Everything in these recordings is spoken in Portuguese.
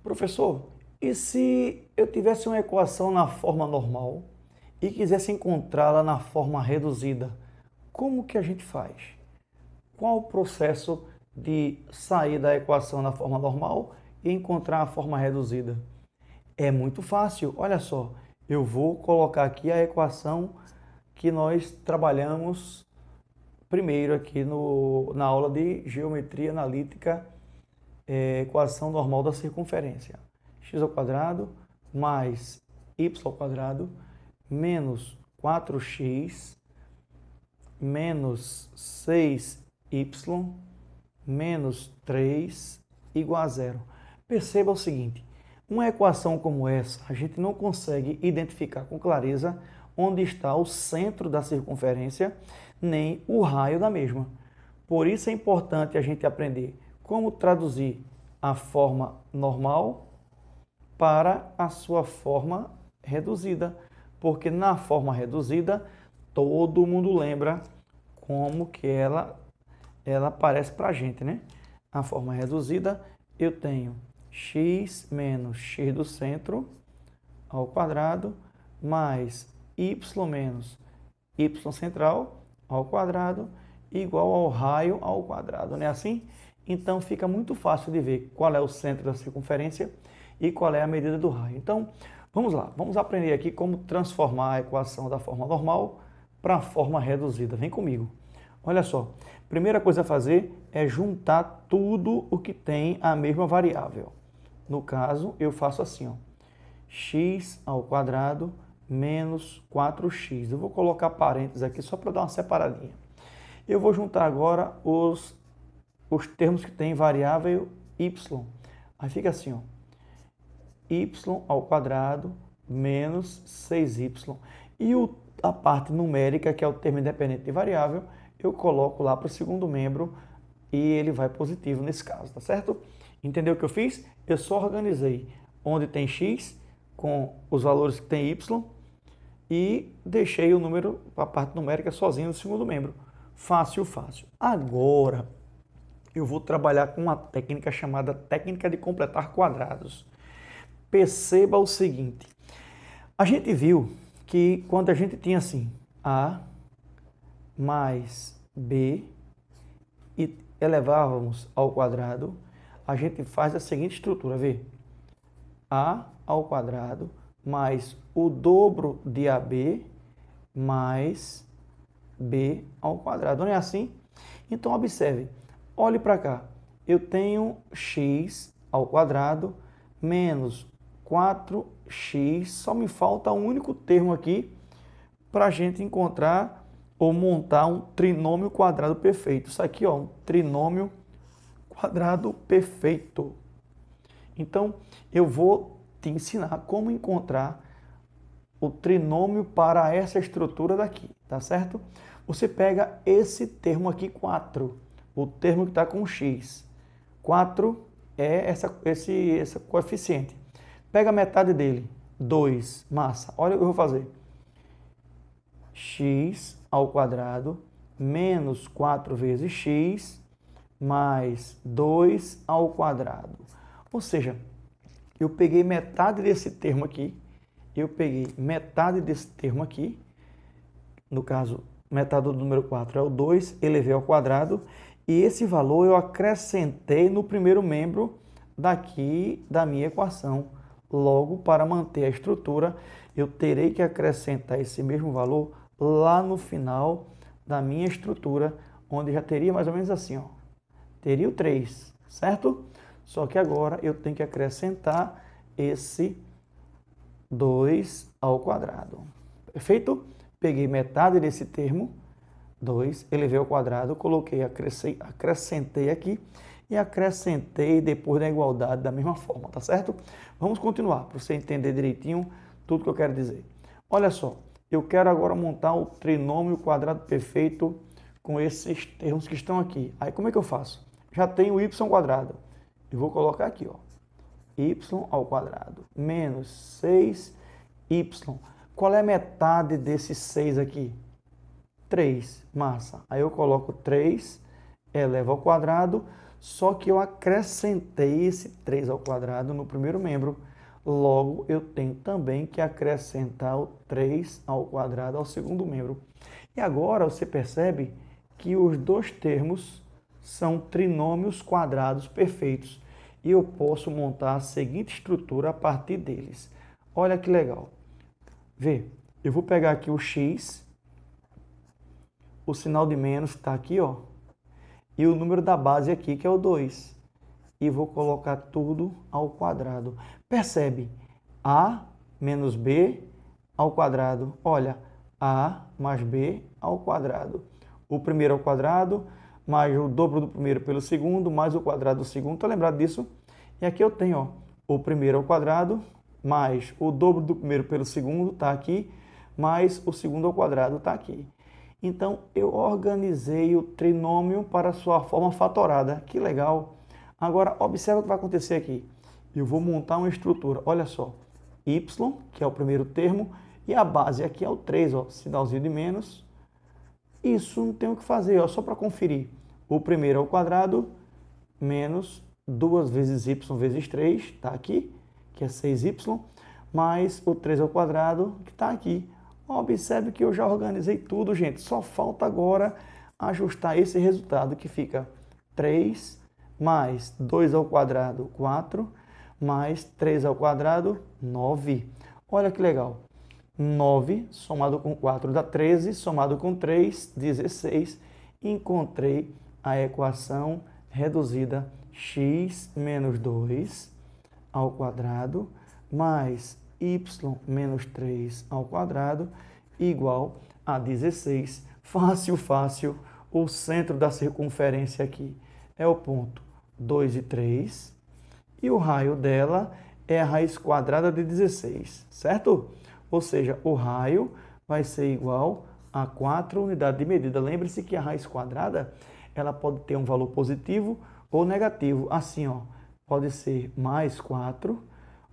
Professor, e se eu tivesse uma equação na forma normal e quisesse encontrá-la na forma reduzida, como que a gente faz? Qual o processo de sair da equação na forma normal e encontrar a forma reduzida? É muito fácil, olha só, eu vou colocar aqui a equação que nós trabalhamos primeiro aqui na aula de geometria analítica, equação normal da circunferência. X ao quadrado mais y ao quadrado menos 4x menos 6y menos 3 igual a zero. Perceba o seguinte, uma equação como essa, a gente não consegue identificar com clareza onde está o centro da circunferência, nem o raio da mesma. Por isso é importante a gente aprender como traduzir a forma normal para a sua forma reduzida, porque na forma reduzida todo mundo lembra como que ela aparece para a gente, né? A forma reduzida eu tenho x menos x do centro ao quadrado mais y menos y central ao quadrado igual ao raio ao quadrado, não é assim? Então fica muito fácil de ver qual é o centro da circunferência e qual é a medida do raio. Então, vamos lá, vamos aprender aqui como transformar a equação da forma normal para a forma reduzida. Vem comigo. Olha só, primeira coisa a fazer é juntar tudo o que tem a mesma variável. No caso, eu faço assim, ó, x ao quadrado menos 4x. Eu vou colocar parênteses aqui só para dar uma separadinha. Eu vou juntar agora os termos que tem variável y. Aí fica assim, ó, y ao quadrado menos 6y. E a parte numérica, que é o termo independente de variável, eu coloco lá para o segundo membro e ele vai positivo nesse caso, tá certo? Entendeu o que eu fiz? Eu só organizei onde tem x com os valores que tem y e deixei o número, a parte numérica sozinho no segundo membro. Fácil, fácil. Agora, eu vou trabalhar com uma técnica chamada técnica de completar quadrados. Perceba o seguinte, a gente viu que quando a gente tinha assim, A mais B e elevávamos ao quadrado, a gente faz a seguinte estrutura, vê? A ao quadrado mais o dobro de AB mais B ao quadrado. Não é assim? Então, observe, olhe para cá. Eu tenho x ao quadrado menos 4x, só me falta um único termo aqui para a gente encontrar ou montar um trinômio quadrado perfeito. Isso aqui, ó, um trinômio quadrado perfeito. Então, eu vou te ensinar como encontrar o trinômio para essa estrutura daqui, tá certo? Você pega esse termo aqui, 4, o termo que está com x. 4 é esse coeficiente. Pega a metade dele, 2, massa. Olha o que eu vou fazer. X ao quadrado menos 4 vezes x mais 2 ao quadrado. Ou seja, eu peguei metade desse termo aqui, no caso, metade do número 4 é o 2, elevei ao quadrado, e esse valor eu acrescentei no primeiro membro daqui da minha equação. Logo, para manter a estrutura, eu terei que acrescentar esse mesmo valor lá no final da minha estrutura, onde já teria mais ou menos assim, ó, teria o 3, certo? Só que agora eu tenho que acrescentar esse 2 ao quadrado. Perfeito? Peguei metade desse termo, 2, elevei ao quadrado, coloquei, acrescentei aqui e acrescentei depois da igualdade da mesma forma, tá certo? Vamos continuar, para você entender direitinho tudo que eu quero dizer. Olha só, eu quero agora montar o trinômio quadrado perfeito com esses termos que estão aqui. Aí como é que eu faço? Já tenho o y quadrado. Eu vou colocar aqui, ó, y ao quadrado menos 6y. Qual é a metade desse 6 aqui? 3, massa. Aí eu coloco 3, elevo ao quadrado, Só que eu acrescentei esse 3 ao quadrado no primeiro membro. Logo, eu tenho também que acrescentar o 3 ao quadrado ao segundo membro. E agora você percebe que os dois termos são trinômios quadrados perfeitos. E eu posso montar a seguinte estrutura a partir deles. Olha que legal. Vê, eu vou pegar aqui o x, o sinal de menos está aqui, ó, e o número da base aqui, que é o 2. E vou colocar tudo ao quadrado. Percebe? A menos B ao quadrado. Olha, A mais B ao quadrado. O primeiro ao quadrado, mais o dobro do primeiro pelo segundo, mais o quadrado do segundo. Está lembrado disso? E aqui eu tenho, ó, o primeiro ao quadrado, mais o dobro do primeiro pelo segundo, está aqui, mais o segundo ao quadrado, está aqui. Então, eu organizei o trinômio para sua forma fatorada. Que legal! Agora, observa o que vai acontecer aqui. Eu vou montar uma estrutura. Olha só, y, que é o primeiro termo, e a base aqui é o 3, ó, sinalzinho de menos. Isso não tem o que fazer, ó, só para conferir. O primeiro ao quadrado, menos 2 vezes y vezes 3, está aqui, que é 6y, mais o 3 ao quadrado, que está aqui. Observe que eu já organizei tudo, gente. Só falta agora ajustar esse resultado, que fica 3 mais 2 ao quadrado, 4, mais 3 ao quadrado, 9. Olha que legal. 9 somado com 4 dá 13, somado com 3, 16. Encontrei a equação reduzida x menos 2 ao quadrado mais y menos 3 ao quadrado igual a 16. Fácil, fácil. O centro da circunferência aqui é o ponto 2 e 3. E o raio dela é a raiz quadrada de 16, certo? Ou seja, o raio vai ser igual a 4 unidades de medida. Lembre-se que a raiz quadrada ela pode ter um valor positivo ou negativo. Assim, ó, pode ser mais 4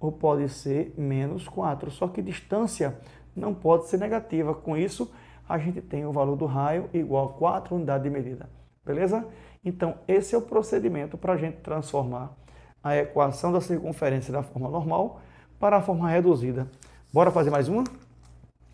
ou pode ser menos 4. Só que distância não pode ser negativa. Com isso, a gente tem o valor do raio igual a 4 unidades de medida. Beleza? Então, esse é o procedimento para a gente transformar a equação da circunferência da forma normal para a forma reduzida. Bora fazer mais uma?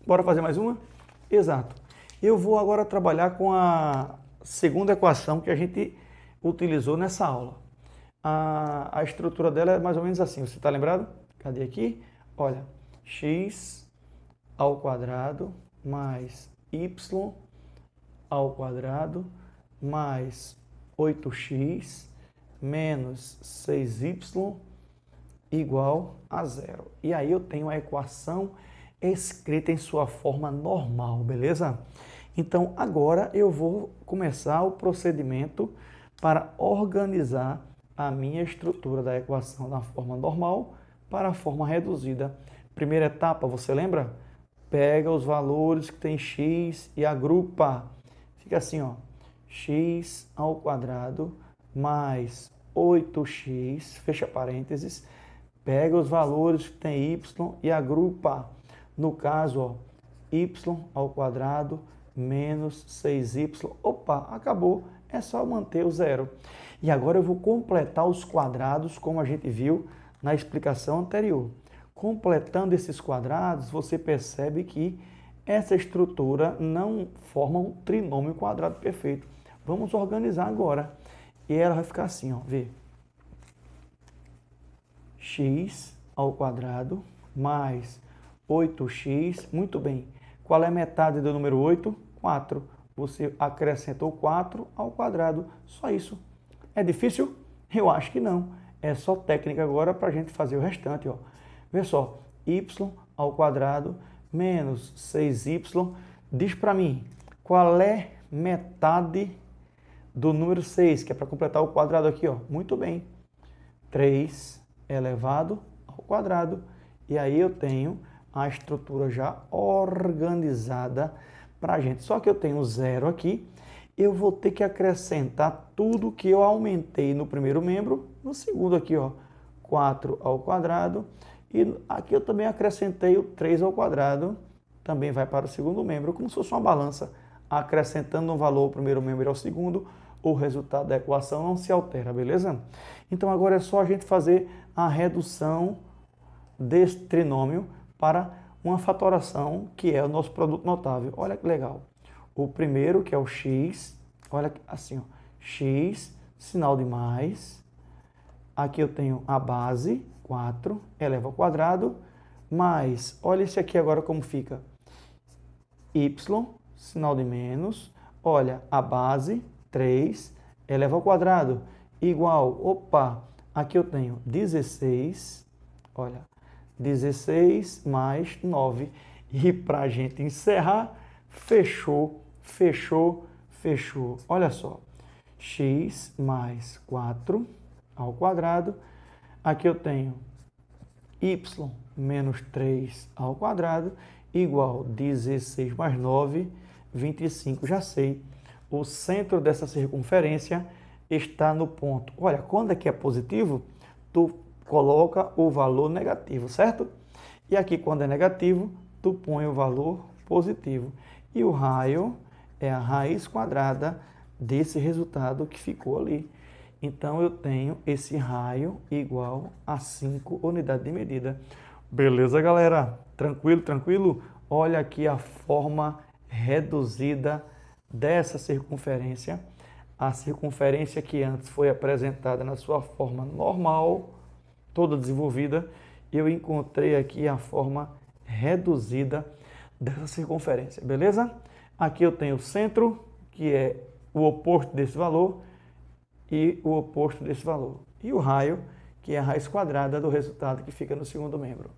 Bora fazer mais uma? Exato. Eu vou agora trabalhar com a segunda equação que a gente utilizou nessa aula. A estrutura dela é mais ou menos assim. Você está lembrado? Cadê aqui? Olha, x ao quadrado mais y ao quadrado mais 8x menos 6y igual a 0. E aí eu tenho a equação escrita em sua forma normal, beleza? Então, agora eu vou começar o procedimento para organizar a minha estrutura da equação da forma normal para a forma reduzida. Primeira etapa, você lembra? Pega os valores que tem x e agrupa. Fica assim, ó, x ao quadrado mais 8x, fecha parênteses, pega os valores que tem y e agrupa. No caso, ó, y ao quadrado menos 6y. Opa, acabou. É só manter o zero. E agora eu vou completar os quadrados, como a gente viu na explicação anterior. Completando esses quadrados, você percebe que essa estrutura não forma um trinômio quadrado perfeito. Vamos organizar agora. E ela vai ficar assim, ó, vê. X ao quadrado mais 8x, muito bem. Qual é a metade do número 8? 4. Você acrescentou 4 ao quadrado, só isso. É difícil? Eu acho que não. É só técnica agora para a gente fazer o restante, ó. Vê só, y ao quadrado menos 6y. Diz para mim, qual é metade do número 6, que é para completar o quadrado aqui, ó. Muito bem. 3 elevado ao quadrado. E aí eu tenho a estrutura já organizada para a gente. Só que eu tenho 0 aqui. Eu vou ter que acrescentar tudo que eu aumentei no primeiro membro, no segundo aqui, ó, 4 ao quadrado. E aqui eu também acrescentei o 3 ao quadrado, também vai para o segundo membro, como se fosse uma balança, acrescentando um valor ao primeiro membro e ao segundo, o resultado da equação não se altera, beleza? Então agora é só a gente fazer a redução desse trinômio para uma fatoração, que é o nosso produto notável. Olha que legal. O primeiro, que é o x, olha assim, ó, x, sinal de mais. Aqui eu tenho a base, 4, eleva ao quadrado, mais, olha esse aqui agora como fica. Y, sinal de menos, olha, a base, 3, eleva ao quadrado, igual, opa, aqui eu tenho 16, olha, 16 mais 9. E para a gente encerrar, fechou, fechou, fechou. Olha só, x mais 4 ao quadrado. Aqui eu tenho y menos 3 ao quadrado, igual 16 mais 9, 25. Já sei, o centro dessa circunferência está no ponto. Olha, quando aqui é positivo, tu coloca o valor negativo, certo? E aqui, quando é negativo, tu põe o valor positivo. E o raio é a raiz quadrada desse resultado que ficou ali. Então, eu tenho esse raio igual a 5 unidades de medida. Beleza, galera? Tranquilo, tranquilo? Olha aqui a forma reduzida dessa circunferência. A circunferência que antes foi apresentada na sua forma normal, toda desenvolvida, eu encontrei aqui a forma reduzida dessa circunferência, beleza? Aqui eu tenho o centro, que é o oposto desse valor, e o oposto desse valor. E o raio, que é a raiz quadrada do resultado que fica no segundo membro.